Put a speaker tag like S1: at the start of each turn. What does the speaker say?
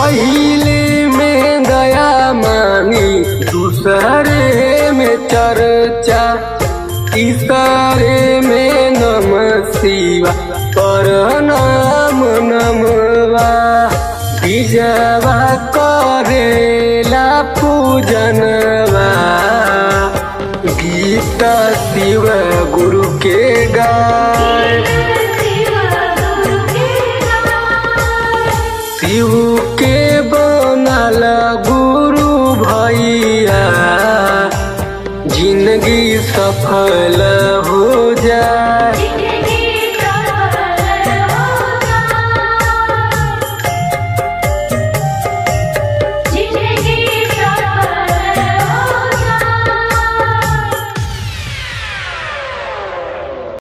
S1: पहले में दया मांगी, दूसरे में चर्चा, तीसरे में नमः शिवाय परनाम नमवा। बीजवा करेला पूजनवा, गीता शिव गुरु के गाय। शिव के बनल गुरु भैया, जिंदगी सफल हो जाए।